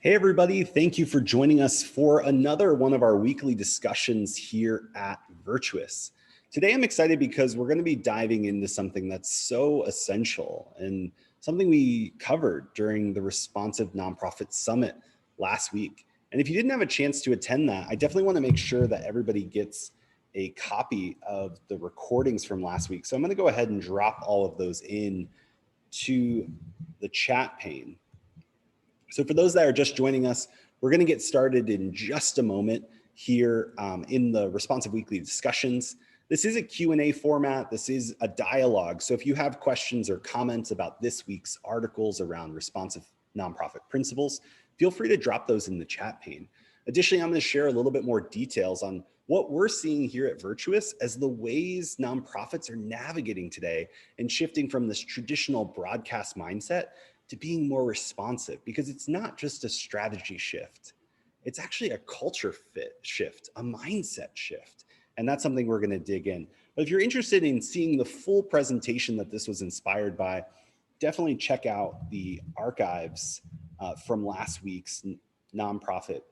Hey, everybody. Thank you for joining us for another one of our weekly discussions here at Virtuous. Today, I'm excited because we're going to be diving into something that's so essential and something we covered during the Responsive Nonprofit Summit last week. And if you didn't have a chance to attend that, I definitely want to make sure that everybody gets a copy of the recordings from last week. So I'm going to go ahead and drop all of those in to the chat pane. So for those that are just joining us, we're going to get started in just a moment here in the Responsive Weekly discussions. This is a Q&A format. This is a dialogue. So if you have questions or comments about this week's articles around responsive nonprofit principles, feel free to drop those in the chat pane. Additionally, I'm going to share a little bit more details on what we're seeing here at Virtuous as the ways nonprofits are navigating today and shifting from this traditional broadcast mindset to being more responsive, because it's not just a strategy shift. It's actually a culture fit shift, a mindset shift. And that's something we're going to dig in. But if you're interested in seeing the full presentation that this was inspired by, definitely check out the archives from last week's Responsive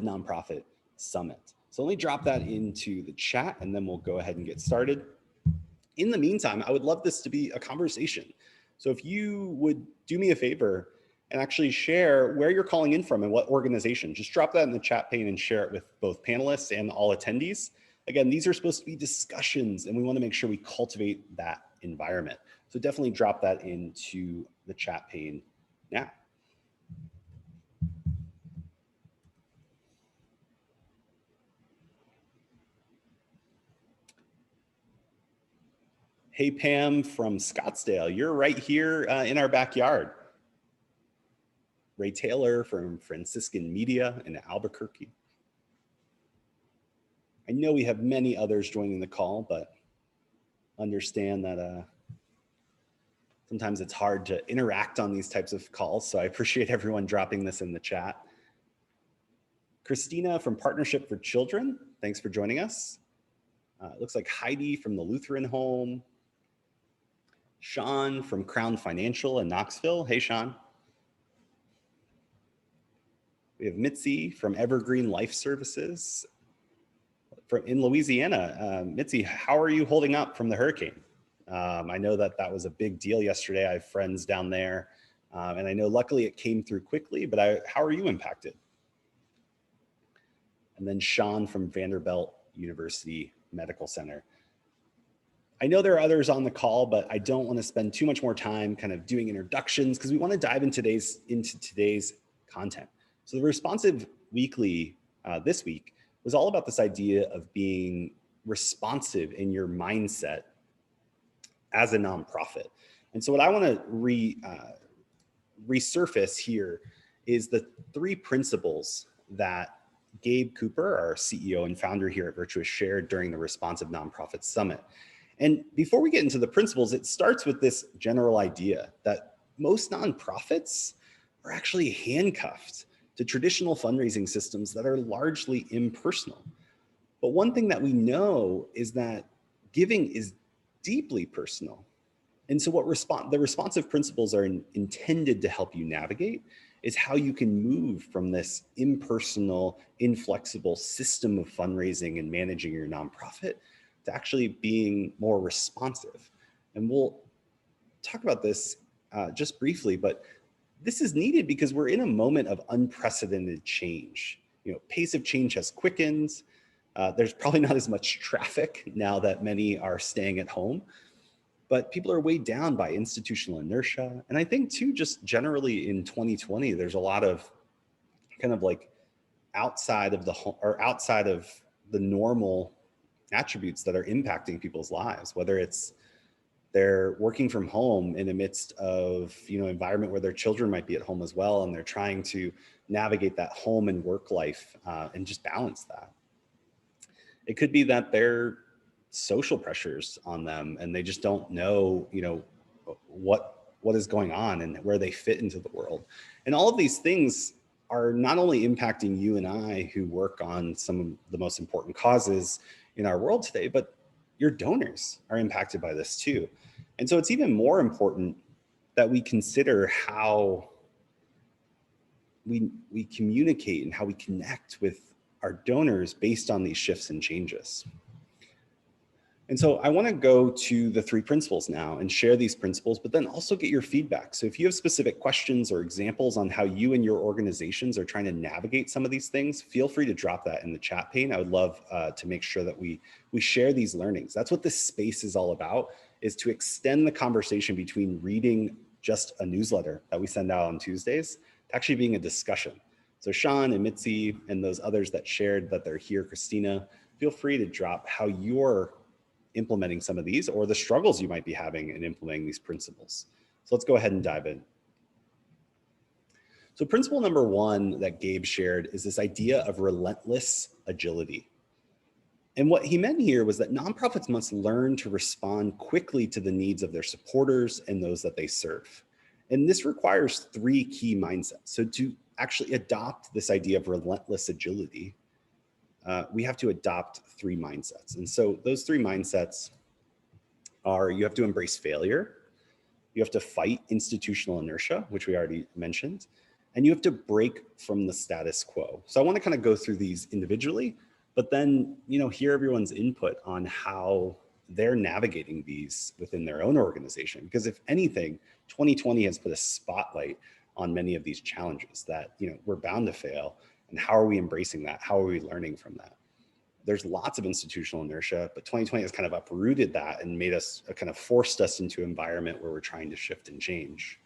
Nonprofit Summit. So let me drop that into the chat and then we'll go ahead and get started. In the meantime, I would love this to be a conversation. So if you would do me a favor and actually share where you're calling in from and what organization, just drop that in the chat pane and share it with both panelists and all attendees. Again, these are supposed to be discussions and we want to make sure we cultivate that environment. So definitely drop that into the chat pane now. Hey, Pam from Scottsdale, you're right here in our backyard. Ray Taylor from Franciscan Media in Albuquerque. I know we have many others joining the call, but understand that sometimes it's hard to interact on these types of calls. So I appreciate everyone dropping this in the chat. Christina from Partnership for Children, thanks for joining us. It looks like Heidi from the Lutheran Home. Sean from Crown Financial in Knoxville. Hey, Sean. We have Mitzi from Evergreen Life Services in Louisiana. Mitzi, how are you holding up from the hurricane? I know that was a big deal yesterday. I have friends down there, and I know luckily it came through quickly, but how are you impacted? And then Sean from Vanderbilt University Medical Center. I know there are others on the call, but I don't want to spend too much more time kind of doing introductions because we want to dive into today's content. So the Responsive Weekly this week was all about this idea of being responsive in your mindset as a nonprofit. And so what I want to resurface here is the 3 principles that Gabe Cooper, our CEO and founder here at Virtuous, shared during the Responsive Nonprofit Summit. And before we get into the principles, it starts with this general idea that most nonprofits are actually handcuffed to traditional fundraising systems that are largely impersonal. But one thing that we know is that giving is deeply personal. And so what the responsive principles are intended to help you navigate is how you can move from this impersonal, inflexible system of fundraising and managing your nonprofit to actually being more responsive. And we'll talk about this just briefly, but this is needed because we're in a moment of unprecedented change. Pace of change has quickened. There's probably not as much traffic now that many are staying at home, but people are weighed down by institutional inertia. And I think too, just generally in 2020, there's a lot of kind of like outside of the normal attributes that are impacting people's lives, whether it's they're working from home in the midst of environment where their children might be at home as well, and they're trying to navigate that home and work life and just balance that. It could be that they're social pressures on them and they just don't know what is going on and where they fit into the world. And all of these things are not only impacting you and I who work on some of the most important causes in our world today, but your donors are impacted by this too. And so it's even more important that we consider how we communicate and how we connect with our donors based on these shifts and changes. And so I want to go to the 3 principles now and share these principles, but then also get your feedback. So if you have specific questions or examples on how you and your organizations are trying to navigate some of these things, feel free to drop that in the chat pane. I would love to make sure that we share these learnings. That's what this space is all about, is to extend the conversation between reading just a newsletter that we send out on Tuesdays to actually being a discussion. So Sean and Mitzi and those others that shared that they're here, Christina, feel free to drop how you're implementing some of these or the struggles you might be having in implementing these principles. So let's go ahead and dive in. So principle number 1 that Gabe shared is this idea of relentless agility. And what he meant here was that nonprofits must learn to respond quickly to the needs of their supporters and those that they serve. And this requires 3 key mindsets. So to actually adopt this idea of relentless agility, we have to adopt 3 mindsets. And so those 3 mindsets are: you have to embrace failure, you have to fight institutional inertia, which we already mentioned, and you have to break from the status quo. So I want to kind of go through these individually, but then, hear everyone's input on how they're navigating these within their own organization. Because if anything, 2020 has put a spotlight on many of these challenges that, we're bound to fail. And how are we embracing that? How are we learning from that? There's lots of institutional inertia, but 2020 has kind of uprooted that and made us, kind of forced us into an environment where we're trying to shift and change.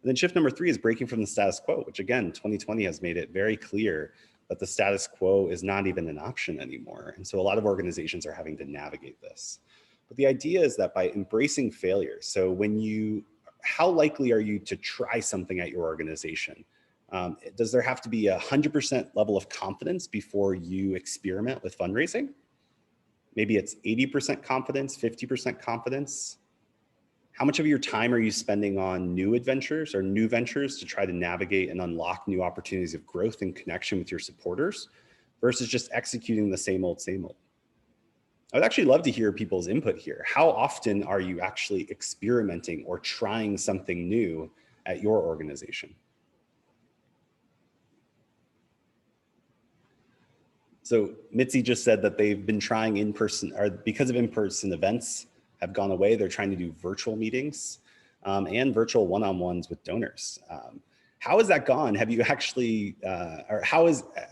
And then shift number 3 is breaking from the status quo, which again, 2020 has made it very clear that the status quo is not even an option anymore. And so a lot of organizations are having to navigate this. But the idea is that by embracing failure, so how likely are you to try something at your organization? Does there have to be 100% level of confidence before you experiment with fundraising? Maybe it's 80% confidence, 50% confidence. How much of your time are you spending on new adventures or new ventures to try to navigate and unlock new opportunities of growth and connection with your supporters versus just executing the same old, same old? I would actually love to hear people's input here. How often are you actually experimenting or trying something new at your organization? So Mitzi just said that they've been trying in-person, or because of in-person events have gone away, they're trying to do virtual meetings and virtual one-on-ones with donors. How has that gone? Have you actually, or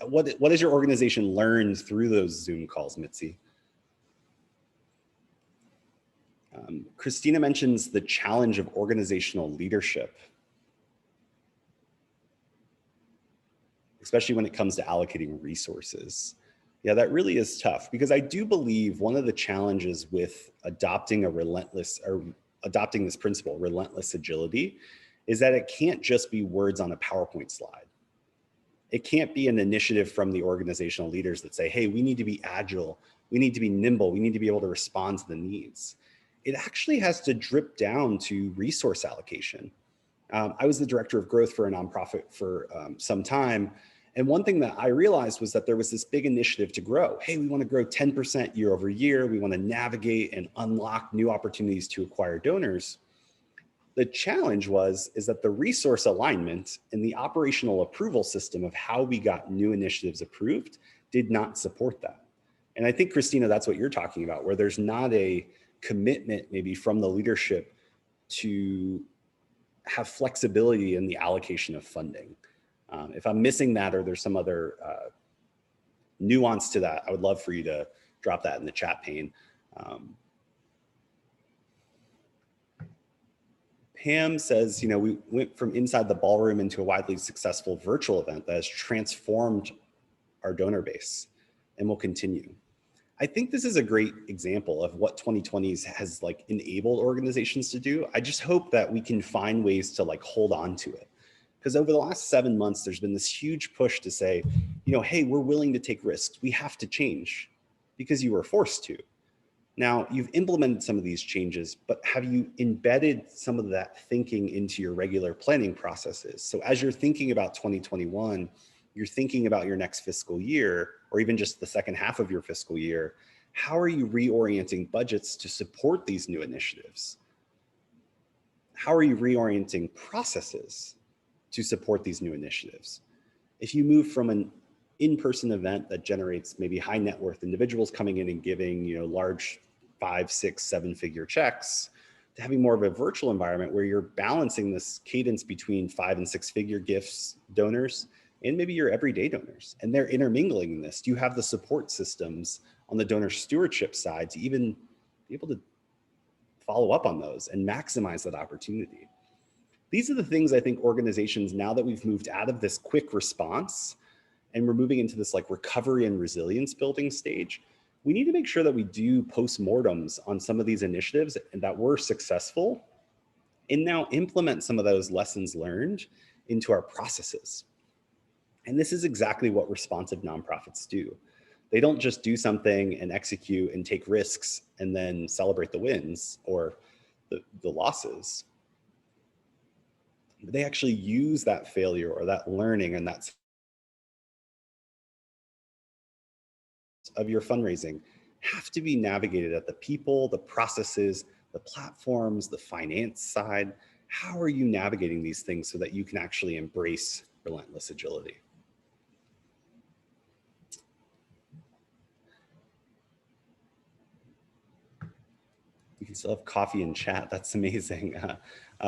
what has your organization learned through those Zoom calls, Mitzi? Christina mentions the challenge of organizational leadership, especially when it comes to allocating resources. Yeah, that really is tough, because I do believe one of the challenges with adopting this principle, relentless agility, is that it can't just be words on a PowerPoint slide. It can't be an initiative from the organizational leaders that say, hey, we need to be agile, we need to be nimble, we need to be able to respond to the needs. It actually has to drip down to resource allocation. I was the director of growth for a nonprofit for some time. And one thing that I realized was that there was this big initiative to grow. Hey, we want to grow 10% year over year. We want to navigate and unlock new opportunities to acquire donors. The challenge is that the resource alignment and the operational approval system of how we got new initiatives approved did not support that. And I think, Christina, that's what you're talking about, where there's not a commitment maybe from the leadership to have flexibility in the allocation of funding. If I'm missing that, or there's some other nuance to that, I would love for you to drop that in the chat pane. Pam says, we went from inside the ballroom into a widely successful virtual event that has transformed our donor base and will continue. I think this is a great example of what 2020 has enabled organizations to do. I just hope that we can find ways to hold on to it. Because over the last 7 months, there's been this huge push to say, hey, we're willing to take risks. We have to change because you were forced to. Now, you've implemented some of these changes, but have you embedded some of that thinking into your regular planning processes? So as you're thinking about 2021, you're thinking about your next fiscal year, or even just the second half of your fiscal year, how are you reorienting budgets to support these new initiatives? How are you reorienting processes to support these new initiatives? If you move from an in-person event that generates maybe high net worth individuals coming in and giving, large 5, 6, 7-figure checks, to having more of a virtual environment where you're balancing this cadence between 5 and 6-figure gifts donors and maybe your everyday donors, and they're intermingling in this. Do you have the support systems on the donor stewardship side to even be able to follow up on those and maximize that opportunity? These are the things I think organizations, now that we've moved out of this quick response and we're moving into this like recovery and resilience building stage, we need to make sure that we do postmortems on some of these initiatives and that we're successful, and now implement some of those lessons learned into our processes. And this is exactly what responsive nonprofits do. They don't just do something and execute and take risks and then celebrate the wins or the losses. They actually use that failure or that learning and that of your fundraising have to be navigated at the people, the processes, the platforms, the finance side. How are you navigating these things so that you can actually embrace relentless agility? You can still have coffee and chat. That's amazing.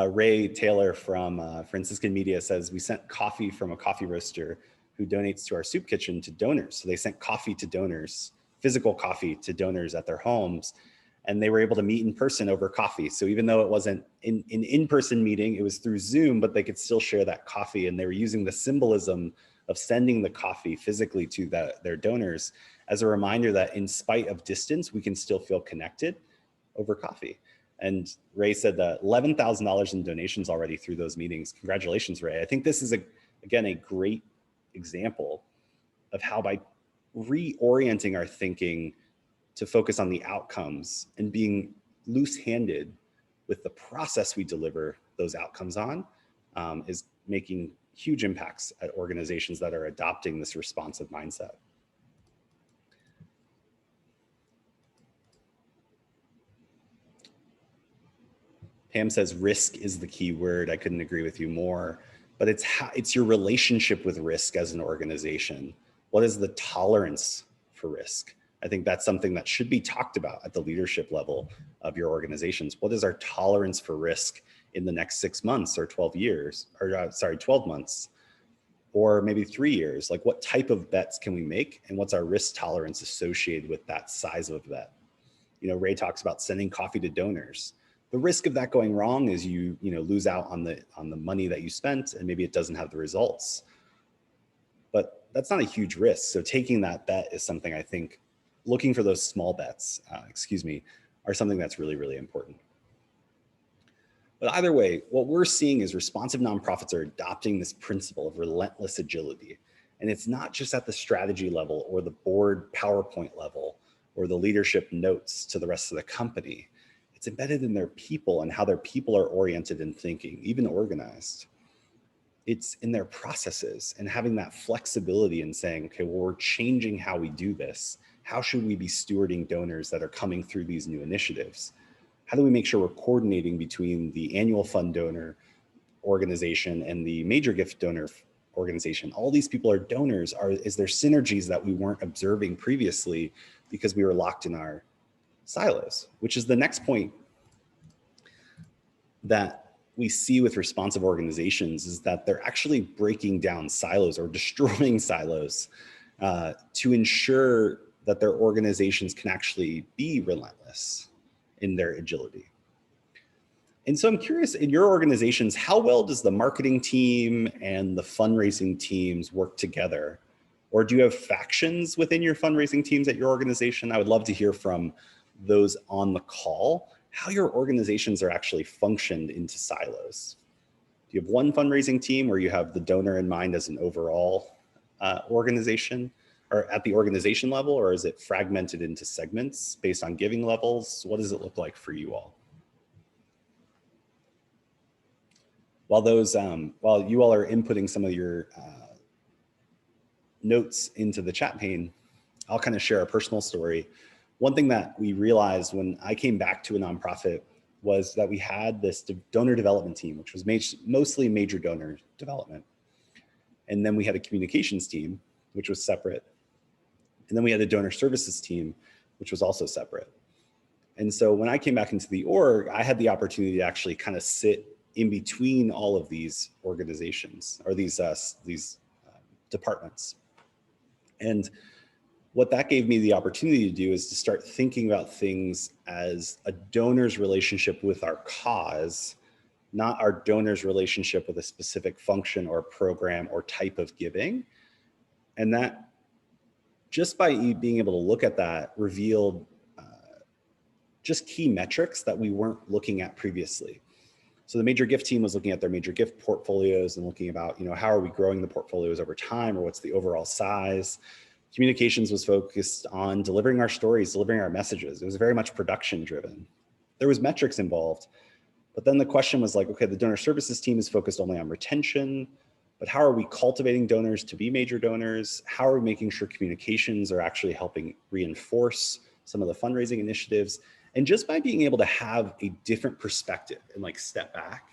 Ray Taylor from Franciscan Media says, we sent coffee from a coffee roaster who donates to our soup kitchen to donors. So they sent coffee to donors, physical coffee to donors at their homes, and they were able to meet in person over coffee. So even though it wasn't an in-person meeting, it was through Zoom, but they could still share that coffee, and they were using the symbolism of sending the coffee physically to their donors as a reminder that in spite of distance, we can still feel connected over coffee. And Ray said that $11,000 in donations already through those meetings. Congratulations, Ray. I think this is, again, a great example of how by reorienting our thinking to focus on the outcomes and being loose-handed with the process we deliver those outcomes on is making huge impacts at organizations that are adopting this responsive mindset. Pam says risk is the key word. I couldn't agree with you more, but it's your relationship with risk as an organization. What is the tolerance for risk? I think that's something that should be talked about at the leadership level of your organizations. What is our tolerance for risk in the next 6 months or 12 years, or 12 months, or maybe 3 years? Like, what type of bets can we make, and what's our risk tolerance associated with that size of a bet? Ray talks about sending coffee to donors. The risk of that going wrong is you lose out on the money that you spent, and maybe it doesn't have the results. But that's not a huge risk. So taking that bet is something I think, looking for those small bets, are something that's really, really important. But either way, what we're seeing is responsive nonprofits are adopting this principle of relentless agility. And it's not just at the strategy level or the board PowerPoint level or the leadership notes to the rest of the company. It's embedded in their people and how their people are oriented in thinking, even organized. It's in their processes and having that flexibility and saying, okay, well, we're changing how we do this. How should we be stewarding donors that are coming through these new initiatives? How do we make sure we're coordinating between the annual fund donor organization and the major gift donor organization? All these people are donors. Is there synergies that we weren't observing previously because we were locked in our silos? Which is the next point that we see with responsive organizations, is that they're actually breaking down silos or destroying silos to ensure that their organizations can actually be relentless in their agility. And so I'm curious, in your organizations, how well does the marketing team and the fundraising teams work together? Or do you have factions within your fundraising teams at your organization? I would love to hear from those on the call, how your organizations are actually functioned into silos. Do you have one fundraising team where you have the donor in mind as an overall organization, or at the organization level, or is it fragmented into segments based on giving levels? What does it look like for you all? While you all are inputting some of your notes into the chat pane, I'll kind of share a personal story. One thing that we realized when I came back to a nonprofit was that we had this donor development team, which was mostly major donor development. And then we had a communications team, which was separate. And then we had a donor services team, which was also separate. And so when I came back into the org, I had the opportunity to actually kind of sit in between all of these organizations or these departments. And what that gave me the opportunity to do is to start thinking about things as a donor's relationship with our cause, not our donor's relationship with a specific function or program or type of giving. And that, just by being able to look at that, revealed just key metrics that we weren't looking at previously. So the major gift team was looking at their major gift portfolios and looking about, how are we growing the portfolios over time, or what's the overall size. Communications was focused on delivering our stories, delivering our messages. It was very much production driven. There was metrics involved, but then the question was like, okay, the donor services team is focused only on retention, but how are we cultivating donors to be major donors? How are we making sure communications are actually helping reinforce some of the fundraising initiatives? And just by being able to have a different perspective and like step back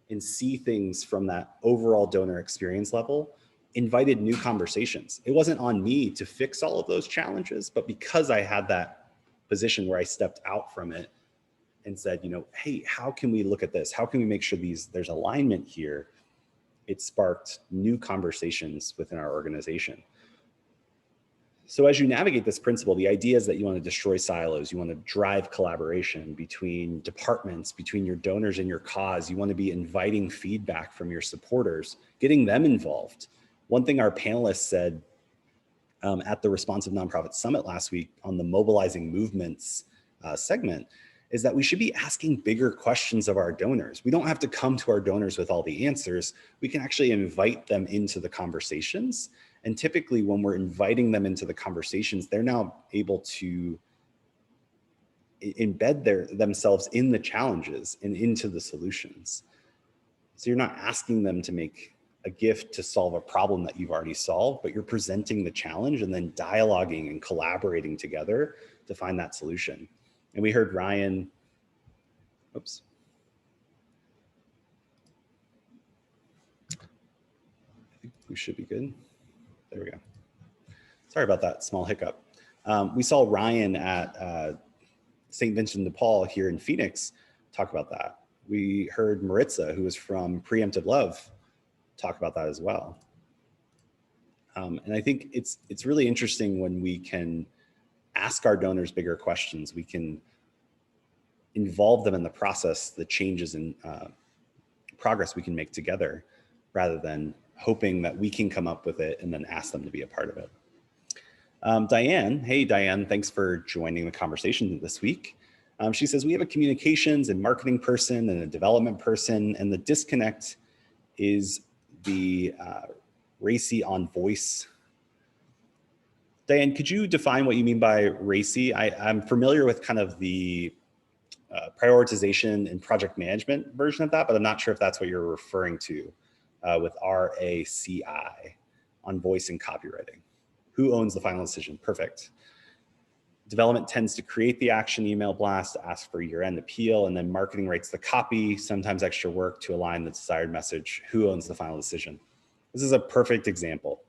and see things from that overall donor experience level, invited new conversations. It wasn't on me to fix all of those challenges, but because I had that position where I stepped out from it and said, hey, how can we look at this? How can we make sure there's alignment here? It sparked new conversations within our organization. So as you navigate this principle, the idea is that you want to destroy silos. You want to drive collaboration between departments, between your donors and your cause. You want to be inviting feedback from your supporters, getting them involved. One thing our panelists said at the Responsive Nonprofit Summit last week on the Mobilizing Movements segment is that we should be asking bigger questions of our donors. We don't have to come to our donors with all the answers. We can actually invite them into the conversations. And typically when we're inviting them into the conversations, they're now able to embed themselves in the challenges and into the solutions. So you're not asking them to make a gift to solve a problem that you've already solved, but you're presenting the challenge and then dialoguing and collaborating together to find that solution. And we heard Ryan, oops. I think we should be good. There we go. Sorry about that small hiccup. We saw Ryan at St. Vincent de Paul here in Phoenix talk about that. We heard Maritza, who is from Preemptive Love, talk about that as well. And I think it's really interesting when we can ask our donors bigger questions. We can involve them in the process, the changes in progress we can make together, rather than hoping that we can come up with it and then ask them to be a part of it. Diane, hey Diane, thanks for joining the conversation this week. She says, we have a communications and marketing person and a development person, and the disconnect is the racy on voice. Diane, could you define what you mean by racy? I'm familiar with kind of the prioritization and project management version of that, but I'm not sure if that's what you're referring to with RACI on voice and copywriting. Who owns the final decision? Perfect. Development tends to create the action email blast, ask for year-end appeal, and then marketing writes the copy, sometimes extra work to align the desired message. Who owns the final decision? This is a perfect example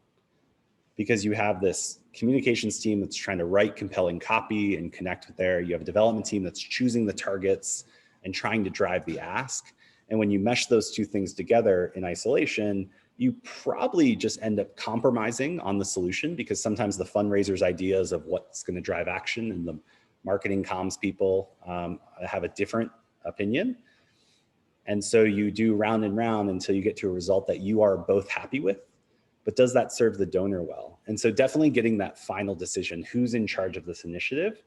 because you have this communications team that's trying to write compelling copy and connect with there. You have a development team that's choosing the targets and trying to drive the ask. And when you mesh those two things together in isolation, you probably just end up compromising on the solution, because sometimes the fundraiser's ideas of what's going to drive action and the marketing comms people have a different opinion. And so you do round and round until you get to a result that you are both happy with, but does that serve the donor well? And so definitely getting that final decision, who's in charge of this initiative.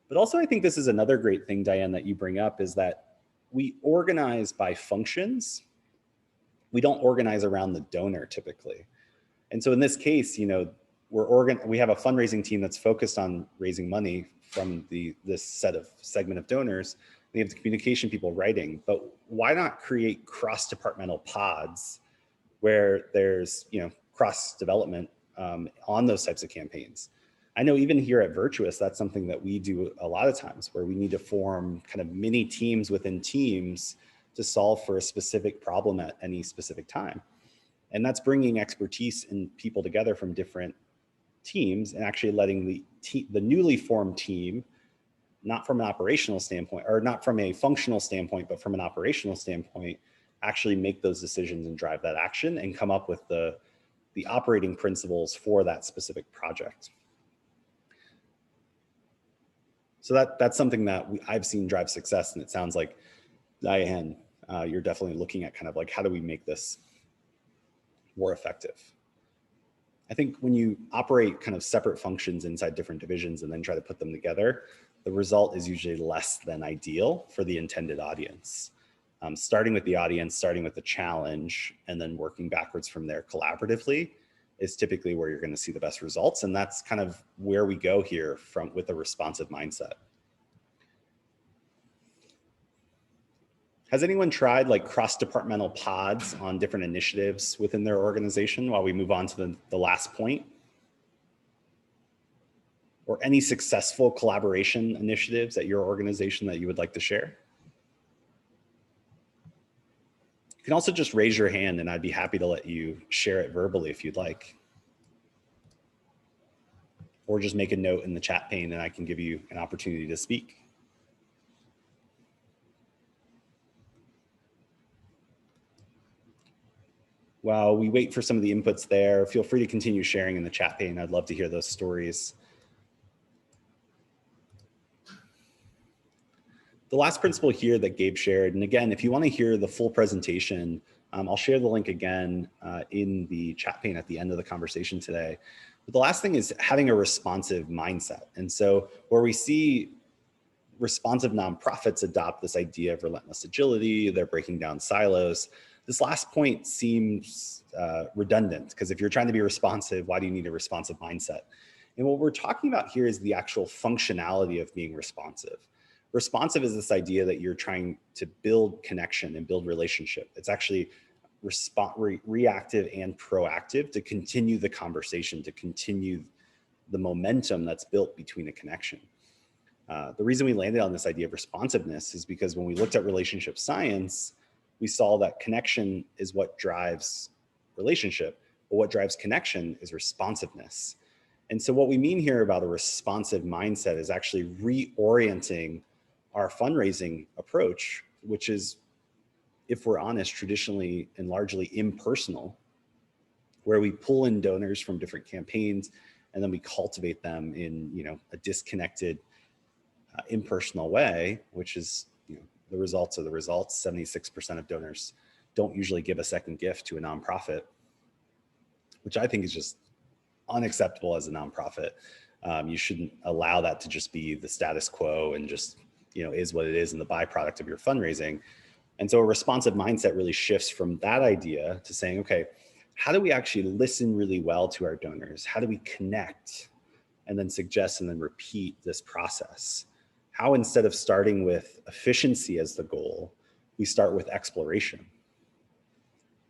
But also I think this is another great thing, Diane, that you bring up, is that we organize by functions. We don't organize around the donor typically. And so in this case, we have a fundraising team that's focused on raising money from this segment of donors. We have the communication people writing, but why not create cross-departmental pods where there's cross development on those types of campaigns? I know even here at Virtuous, that's something that we do a lot of times, where we need to form kind of mini teams within teams to solve for a specific problem at any specific time. And that's bringing expertise and people together from different teams and actually letting the newly formed team, not from an operational standpoint, or not from a functional standpoint, but from an operational standpoint, actually make those decisions and drive that action and come up with the operating principles for that specific project. So that's something that I've seen drive success. And it sounds like, Diane, you're definitely looking at kind of like, how do we make this more effective? I think when you operate kind of separate functions inside different divisions and then try to put them together, the result is usually less than ideal for the intended audience. Starting with the audience, starting with the challenge, and then working backwards from there collaboratively is typically where you're going to see the best results. And that's kind of where we go here with a responsive mindset. Has anyone tried like cross-departmental pods on different initiatives within their organization while we move on to the last point? Or any successful collaboration initiatives at your organization that you would like to share? You can also just raise your hand and I'd be happy to let you share it verbally if you'd like. Or just make a note in the chat pane and I can give you an opportunity to speak. While we wait for some of the inputs there, feel free to continue sharing in the chat pane. I'd love to hear those stories. The last principle here that Gabe shared, and again, if you want to hear the full presentation, I'll share the link again in the chat pane at the end of the conversation today. But the last thing is having a responsive mindset. And so where we see responsive nonprofits adopt this idea of relentless agility, they're breaking down silos. This last point seems redundant because if you're trying to be responsive, why do you need a responsive mindset? And what we're talking about here is the actual functionality of being responsive. Responsive is this idea that you're trying to build connection and build relationship. It's actually reactive and proactive to continue the conversation, to continue the momentum that's built between a connection. The reason we landed on this idea of responsiveness is because when we looked at relationship science, we saw that connection is what drives relationship, but what drives connection is responsiveness. And so what we mean here about a responsive mindset is actually reorienting our fundraising approach, which is, if we're honest, traditionally and largely impersonal, where we pull in donors from different campaigns and then we cultivate them in, a disconnected, impersonal way, which is, the results are the results. 76% of donors don't usually give a second gift to a nonprofit, which I think is just unacceptable as a nonprofit. You shouldn't allow that to just be the status quo and just, is what it is and the byproduct of your fundraising. And so a responsive mindset really shifts from that idea to saying, okay, how do we actually listen really well to our donors? How do we connect and then suggest and then repeat this process? How instead of starting with efficiency as the goal, we start with exploration,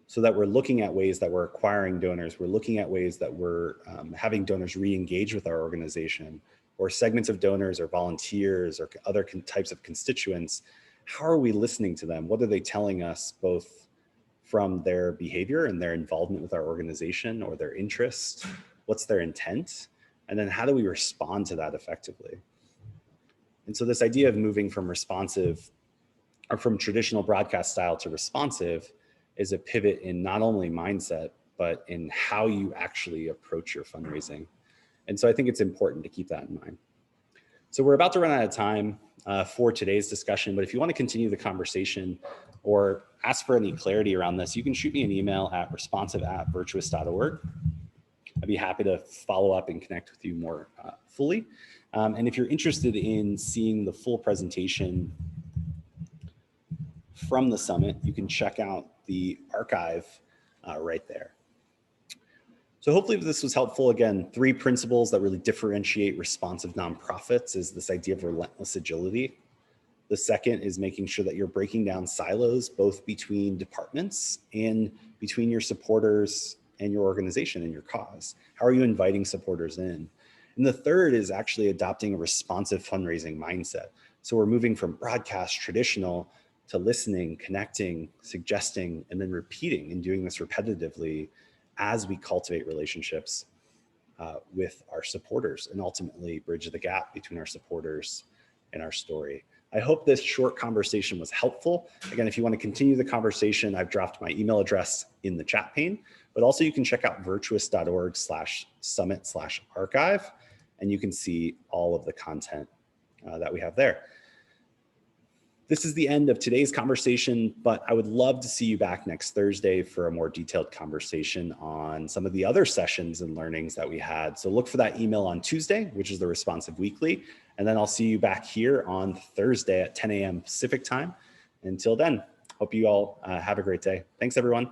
so that we're looking at ways that we're acquiring donors. We're looking at ways that we're having donors re-engage with our organization, or segments of donors or volunteers or other types of constituents. How are we listening to them? What are they telling us, both from their behavior and their involvement with our organization or their interest? What's their intent? And then how do we respond to that effectively? And so this idea of moving from responsive or from traditional broadcast style to responsive is a pivot in not only mindset, but in how you actually approach your fundraising. And so I think it's important to keep that in mind. So we're about to run out of time for today's discussion, but if you want to continue the conversation or ask for any clarity around this, you can shoot me an email at responsive@virtuous.org. I'd be happy to follow up and connect with you more fully. And if you're interested in seeing the full presentation from the summit, you can check out the archive right there. So hopefully this was helpful. Again, 3 principles that really differentiate responsive nonprofits is this idea of relentless agility. The second is making sure that you're breaking down silos, both between departments and between your supporters and your organization and your cause. How are you inviting supporters in? And the third is actually adopting a responsive fundraising mindset. So we're moving from broadcast traditional to listening, connecting, suggesting, and then repeating and doing this repetitively as we cultivate relationships with our supporters and ultimately bridge the gap between our supporters and our story. I hope this short conversation was helpful. Again, if you want to continue the conversation, I've dropped my email address in the chat pane, but also you can check out virtuous.org/summit/archive, and you can see all of the content that we have there. This is the end of today's conversation, but I would love to see you back next Thursday for a more detailed conversation on some of the other sessions and learnings that we had. So look for that email on Tuesday, which is the Responsive Weekly. And then I'll see you back here on Thursday at 10 a.m. Pacific time. Until then, hope you all have a great day. Thanks, everyone.